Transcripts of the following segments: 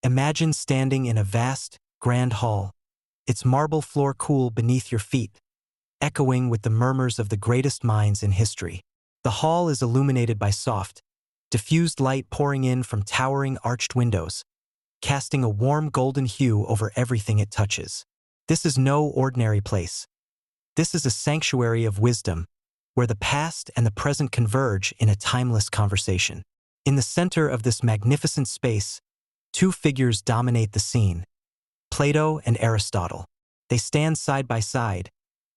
Imagine standing in a vast, grand hall, its marble floor cool beneath your feet, echoing with the murmurs of the greatest minds in history. The hall is illuminated by soft, diffused light pouring in from towering arched windows, casting a warm golden hue over everything it touches. This is no ordinary place. This is a sanctuary of wisdom, where the past and the present converge in a timeless conversation. In the center of this magnificent space, two figures dominate the scene: Plato and Aristotle. They stand side by side,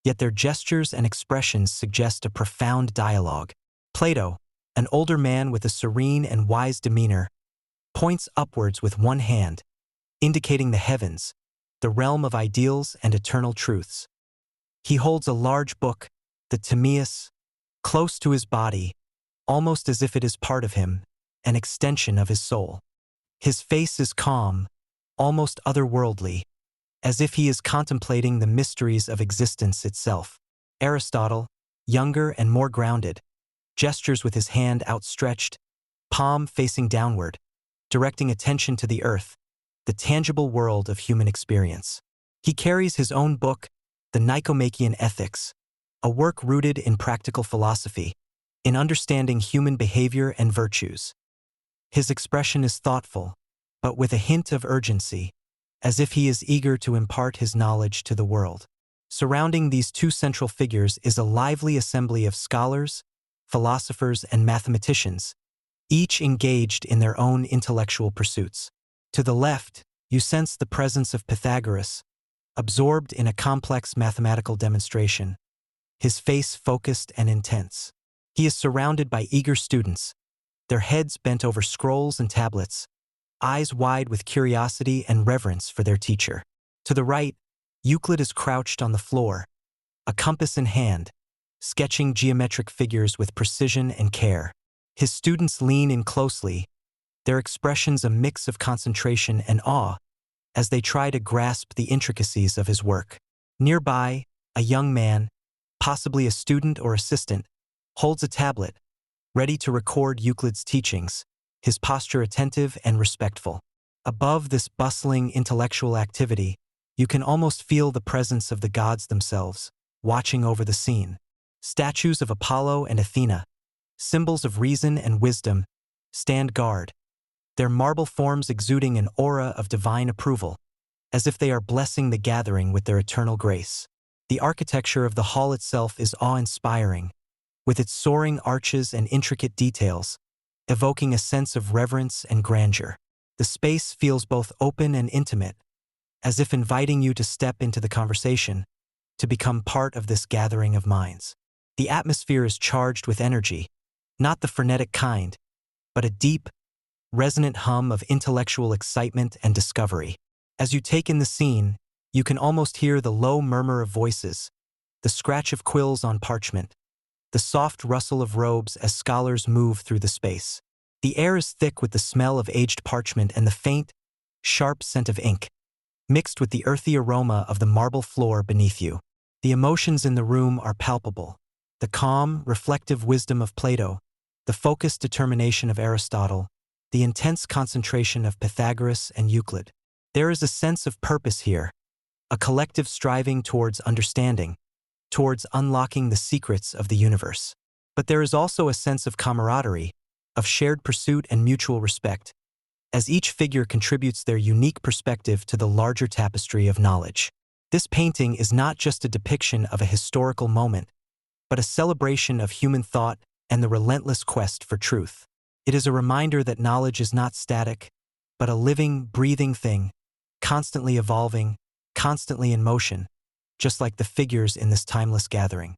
yet their gestures and expressions suggest a profound dialogue. Plato, an older man with a serene and wise demeanor, points upwards with one hand, indicating the heavens, the realm of ideals and eternal truths. He holds a large book, the Timaeus, close to his body, almost as if it is part of him, an extension of his soul. His face is calm, almost otherworldly, as if he is contemplating the mysteries of existence itself. Aristotle, younger and more grounded, gestures with his hand outstretched, palm facing downward, directing attention to the earth, the tangible world of human experience. He carries his own book, the Nicomachean Ethics, a work rooted in practical philosophy, in understanding human behavior and virtues. His expression is thoughtful, but with a hint of urgency, as if he is eager to impart his knowledge to the world. Surrounding these two central figures is a lively assembly of scholars, philosophers, and mathematicians, each engaged in their own intellectual pursuits. To the left, you sense the presence of Pythagoras, absorbed in a complex mathematical demonstration, his face focused and intense. He is surrounded by eager students, their heads bent over scrolls and tablets, eyes wide with curiosity and reverence for their teacher. To the right, Euclid is crouched on the floor, a compass in hand, sketching geometric figures with precision and care. His students lean in closely, their expressions a mix of concentration and awe, as they try to grasp the intricacies of his work. Nearby, a young man, possibly a student or assistant, holds a tablet, ready to record Euclid's teachings, his posture attentive and respectful. Above this bustling intellectual activity, you can almost feel the presence of the gods themselves, watching over the scene. Statues of Apollo and Athena, symbols of reason and wisdom, stand guard, their marble forms exuding an aura of divine approval, as if they are blessing the gathering with their eternal grace. The architecture of the hall itself is awe-inspiring, with its soaring arches and intricate details, evoking a sense of reverence and grandeur. The space feels both open and intimate, as if inviting you to step into the conversation, to become part of this gathering of minds. The atmosphere is charged with energy, not the frenetic kind, but a deep, resonant hum of intellectual excitement and discovery. As you take in the scene, you can almost hear the low murmur of voices, the scratch of quills on parchment, the soft rustle of robes as scholars move through the space. The air is thick with the smell of aged parchment and the faint, sharp scent of ink, mixed with the earthy aroma of the marble floor beneath you. The emotions in the room are palpable: the calm, reflective wisdom of Plato, the focused determination of Aristotle, the intense concentration of Pythagoras and Euclid. There is a sense of purpose here, a collective striving towards understanding, towards unlocking the secrets of the universe. But there is also a sense of camaraderie, of shared pursuit and mutual respect, as each figure contributes their unique perspective to the larger tapestry of knowledge. This painting is not just a depiction of a historical moment, but a celebration of human thought and the relentless quest for truth. It is a reminder that knowledge is not static, but a living, breathing thing, constantly evolving, constantly in motion, just like the figures in this timeless gathering.